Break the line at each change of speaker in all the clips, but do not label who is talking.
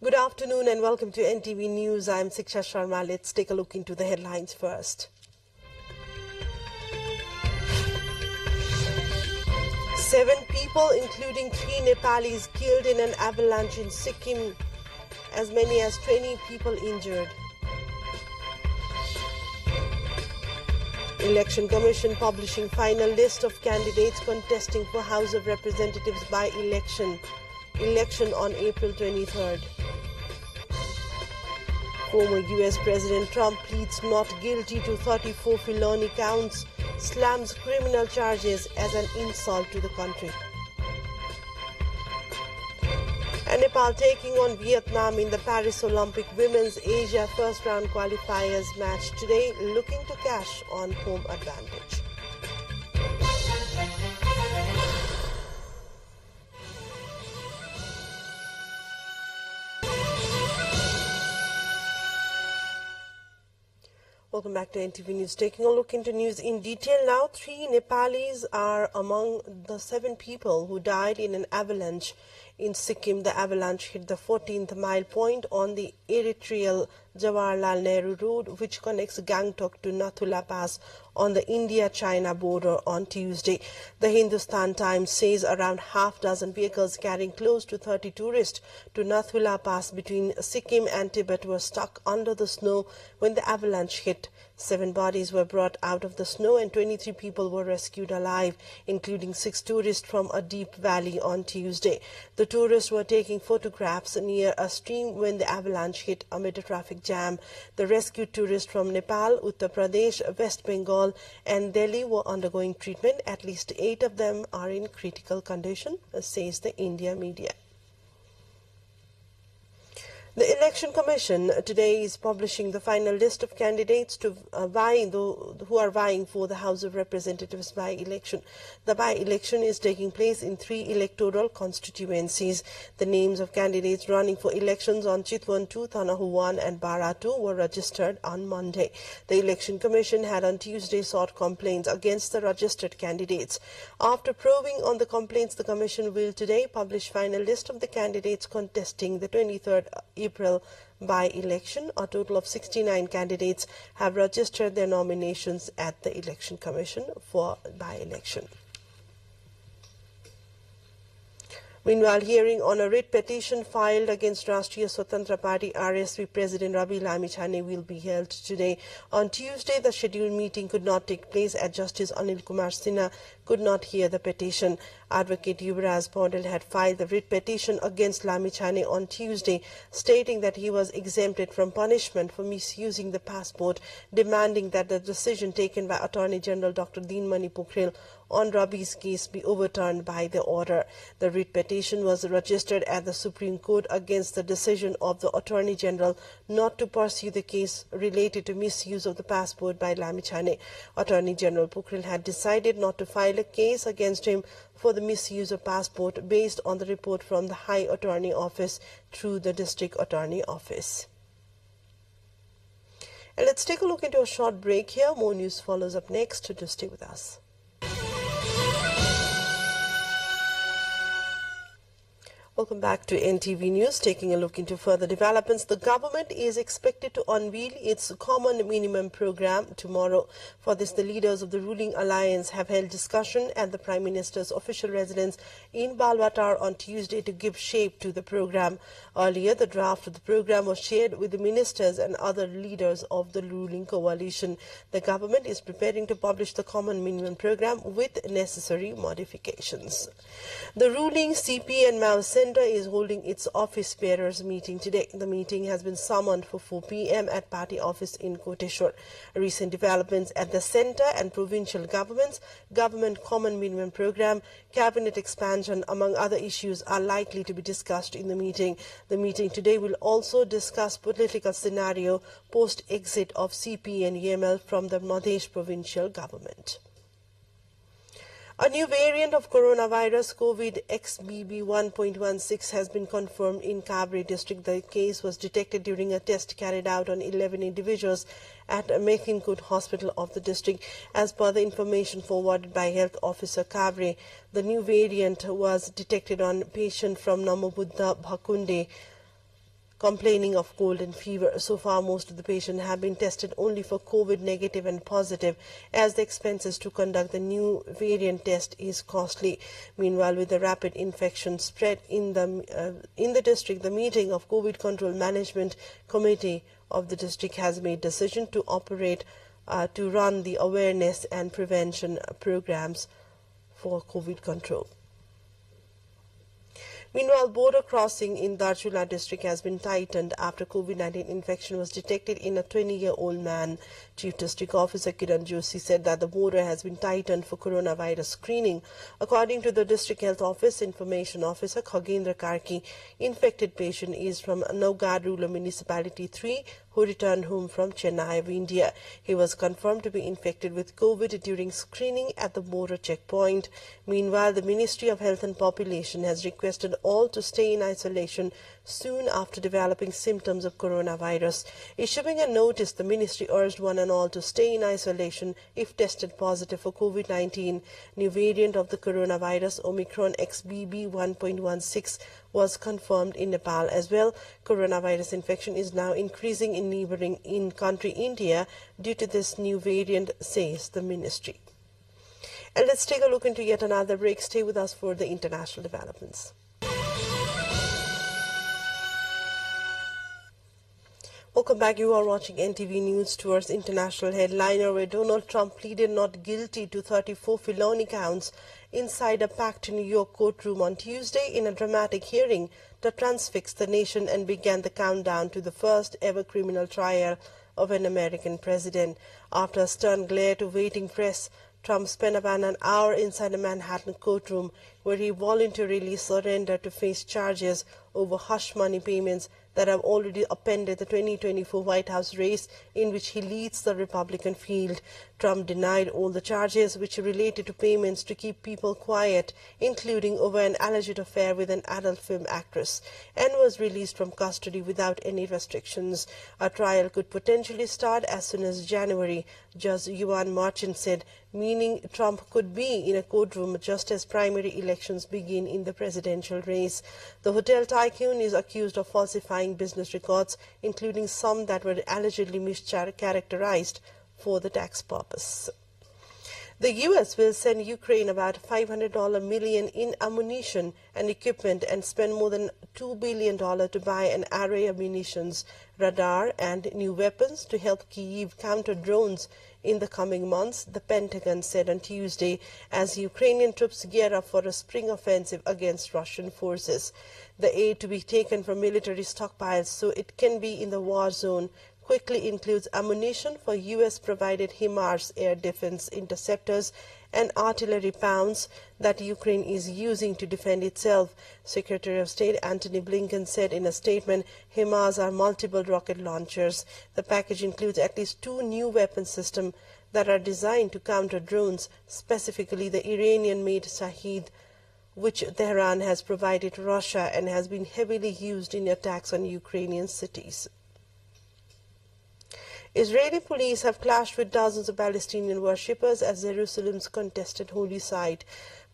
Good afternoon and welcome to NTV News. I'm Siksha Sharma. Let's take a look into the headlines first. 7 people, including 3 Nepalis, killed in an avalanche in Sikkim. As many as 20 people injured. Election Commission publishing final list of candidates contesting for House of Representatives by-election. Election on April 23rd. Former US President Trump pleads not guilty to 34 felony counts, slams criminal charges as an insult to the country. And Nepal taking on Vietnam in the Paris Olympic Women's Asia First Round Qualifiers match today, looking to cash on home advantage. Welcome back to NTV News. Taking a look into news in detail now. 3 Nepalis are among the 7 people who died in an avalanche in Sikkim. The avalanche hit the 14th mile point on the Eritreal Jawaharlal Nehru Road, which connects Gangtok to Nathula Pass on the India-China border on Tuesday. The Hindustan Times says around half-dozen vehicles carrying close to 30 tourists to Nathula Pass between Sikkim and Tibet were stuck under the snow when the avalanche hit. 7 bodies were brought out of the snow and 23 people were rescued alive, including 6 tourists from a deep valley on Tuesday. The tourists were taking photographs near a stream when the avalanche hit amid a traffic jam. The rescued tourists from Nepal, Uttar Pradesh, West Bengal and Delhi were undergoing treatment. At least 8 of them are in critical condition, says the India media. The Election Commission today is publishing the final list of candidates who are vying for the House of Representatives by-election. The by-election is taking place in 3 electoral constituencies. The names of candidates running for elections on Chitwan 2, Thanahu 1 and Bara 2 were registered on Monday. The Election Commission had on Tuesday sought complaints against the registered candidates. After probing on the complaints, the Commission will today publish final list of the candidates contesting the 23rd April by-election. A total of 69 candidates have registered their nominations at the Election Commission for by-election. Meanwhile, hearing on a writ petition filed against Rashtriya Swatantra Party RSP President Rabi Lamichhane will be held today. On Tuesday, the scheduled meeting could not take place as Justice Anil Kumar Sinha could not hear the petition. Advocate Yuvraj Paudel had filed the writ petition against Lamichhane on Tuesday, stating that he was exempted from punishment for misusing the passport, demanding that the decision taken by Attorney General Dr. Dinmani Pokhrel on Rabi's case be overturned by the order. The writ petition was registered at the Supreme Court against the decision of the Attorney General not to pursue the case related to misuse of the passport by Lamichhane. Attorney General Pokhrel had decided not to file a case against him for the misuse of passport based on the report from the High Attorney Office through the District Attorney Office. And let's take a look into a short break here. More news follows up next, so just stay with us. Welcome back to NTV News. Taking a look into further developments, the government is expected to unveil its common minimum program tomorrow. For this, the leaders of the ruling alliance have held discussion at the Prime Minister's official residence in Balwatar on Tuesday to give shape to the program. Earlier, the draft of the program was shared with the ministers and other leaders of the ruling coalition. The government is preparing to publish the common minimum program with necessary modifications. The ruling CP and Mao Center is holding its office bearers meeting today. The meeting has been summoned for 4 p.m. at party office in Koteshwar. Recent developments at the centre and provincial governments, government common minimum program, cabinet expansion, among other issues are likely to be discussed in the meeting. The meeting today will also discuss political scenario post-exit of CP and EML from the Madhesh provincial government. A new variant of coronavirus, COVID XBB 1.16, has been confirmed in Kabri district. The case was detected during a test carried out on 11 individuals at Mekinkut Hospital of the district. As per the information forwarded by Health Officer Kabri, the new variant was detected on a patient from Namo Buddha Bhakunde complaining of cold and fever. So far, most of the patients have been tested only for COVID negative and positive, as the expenses to conduct the new variant test is costly. Meanwhile, with the rapid infection spread in the district, the meeting of COVID Control Management Committee of the district has made decision to run the awareness and prevention programs for COVID control. Meanwhile, border crossing in Darchula district has been tightened after COVID-19 infection was detected in a 20-year-old man. Chief District Officer Kiran Joshi said that the border has been tightened for coronavirus screening. According to the District Health Office Information Officer Khagendra Karki, infected patient is from Naugad Rural Municipality 3 who returned home from Chennai of India. He was confirmed to be infected with COVID during screening at the border checkpoint. Meanwhile, the Ministry of Health and Population has requested all to stay in isolation soon after developing symptoms of coronavirus. Issuing a notice, the ministry urged one and all to stay in isolation if tested positive for COVID-19. New variant of the coronavirus, Omicron XBB 1.16, was confirmed in Nepal as well. Coronavirus infection is now increasing in neighboring country India due to this new variant, says the ministry. And let's take a look into yet another break. Stay with us for the international developments. Welcome back. You are watching NTV News. Towards international headliner, where Donald Trump pleaded not guilty to 34 felony counts inside a packed New York courtroom on Tuesday in a dramatic hearing that transfixed the nation and began the countdown to the first ever criminal trial of an American president. After a stern glare to waiting press, Trump spent about an hour inside a Manhattan courtroom where he voluntarily surrendered to face charges over hush money payments that have already upended the 2024 White House race in which he leads the Republican field. Trump denied all the charges which related to payments to keep people quiet, including over an alleged affair with an adult film actress, and was released from custody without any restrictions. A trial could potentially start as soon as January, Judge Yuan Marchant said, meaning Trump could be in a courtroom just as primary elections begin in the presidential race. The hotel tycoon is accused of falsifying business records, including some that were allegedly mischaracterized for the tax purpose. The U.S. will send Ukraine about $500 million in ammunition and equipment and spend more than $2 billion to buy an array of munitions, radar and new weapons to help Kyiv counter drones in the coming months, the Pentagon said on Tuesday, as Ukrainian troops gear up for a spring offensive against Russian forces. The aid to be taken from military stockpiles so it can be in the war zone quickly includes ammunition for U.S.-provided HIMARS air defense interceptors and artillery pounds that Ukraine is using to defend itself. Secretary of State Antony Blinken said in a statement, HIMARS are multiple rocket launchers. The package includes at least 2 new weapon systems that are designed to counter drones, specifically the Iranian-made Shahid, which Tehran has provided to Russia and has been heavily used in attacks on Ukrainian cities. Israeli police have clashed with dozens of Palestinian worshippers at Jerusalem's contested holy site.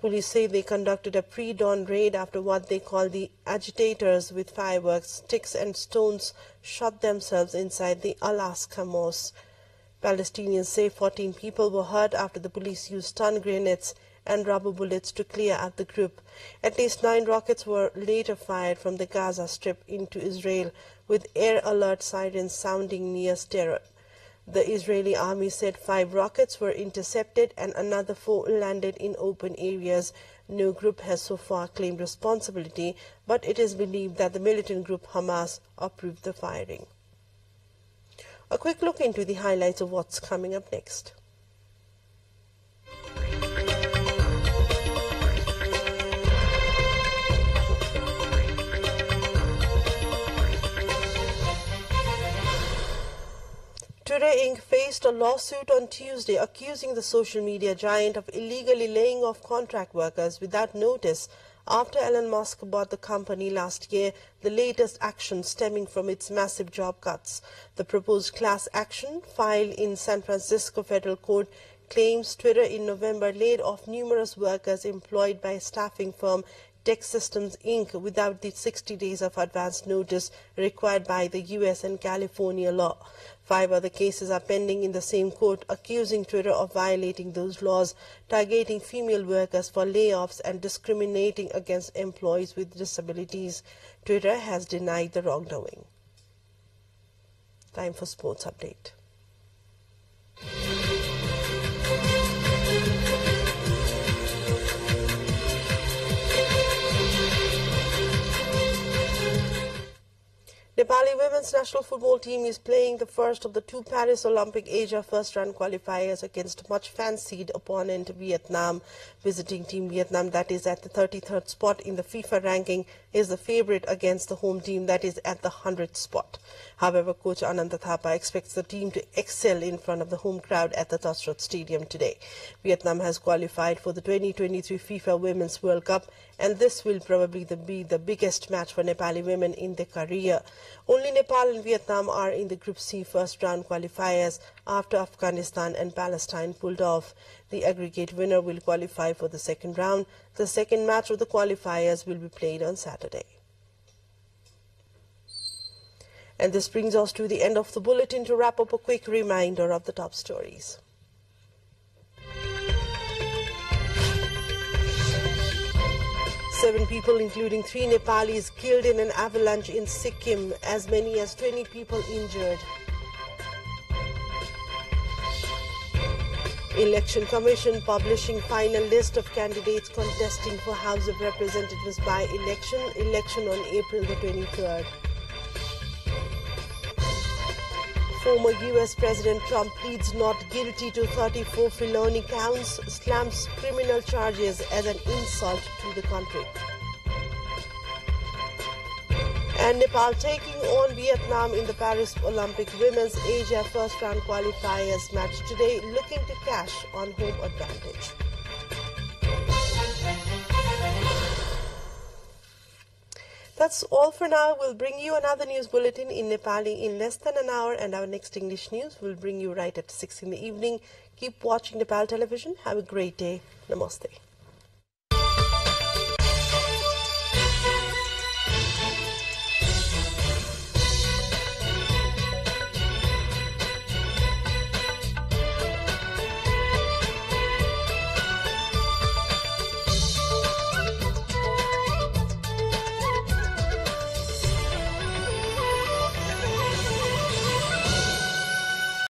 Police say they conducted a pre-dawn raid after what they call the agitators with fireworks, sticks and stones shot themselves inside the Al-Aqsa Mosque. Palestinians say 14 people were hurt after the police used stun grenades and rubber bullets to clear out the group. At least 9 rockets were later fired from the Gaza Strip into Israel, with air alert sirens sounding near Sderot. The Israeli army said 5 rockets were intercepted and another 4 landed in open areas. No group has so far claimed responsibility, but it is believed that the militant group Hamas approved the firing. A quick look into the highlights of what's coming up next. Today Inc. faced a lawsuit on Tuesday accusing the social media giant of illegally laying off contract workers without notice after Elon Musk bought the company last year, the latest action stemming from its massive job cuts. The proposed class action filed in San Francisco federal court claims Twitter in November laid off numerous workers employed by staffing firm Tech Systems Inc. without the 60 days of advance notice required by the US and California law. 5 other cases are pending in the same court, accusing Twitter of violating those laws, targeting female workers for layoffs and discriminating against employees with disabilities. Twitter has denied the wrongdoing. Time for sports update. Nepali women's national football team is playing the first of the 2 Paris Olympic Asia first-round qualifiers against much-fancied opponent Vietnam. Visiting team Vietnam, that is at the 33rd spot in the FIFA ranking, is the favourite against the home team that is at the 100th spot. However, coach Ananta Thapa expects the team to excel in front of the home crowd at the Tasrat Stadium today. Vietnam has qualified for the 2023 FIFA Women's World Cup, and this will probably be the biggest match for Nepali women in their career. Only Nepal and Vietnam are in the Group C first-round qualifiers after Afghanistan and Palestine pulled off. The aggregate winner will qualify for the second round. The second match of the qualifiers will be played on Saturday. And this brings us to the end of the bulletin. To wrap up, a quick reminder of the top stories. Seven people, including 3 Nepalis, killed in an avalanche in Sikkim, as many as 20 people injured. Election Commission publishing final list of candidates contesting for House of Representatives by-election, election on April the 23rd. Former US President Trump pleads not guilty to 34 felony counts, slams criminal charges as an insult to the country. And Nepal taking on Vietnam in the Paris Olympic Women's Asia first-round qualifiers match today, looking to cash on home advantage. That's all for now. We'll bring you another news bulletin in Nepali in less than an hour, and our next English news will bring you right at 6 in the evening. Keep watching Nepal television. Have a great day. Namaste.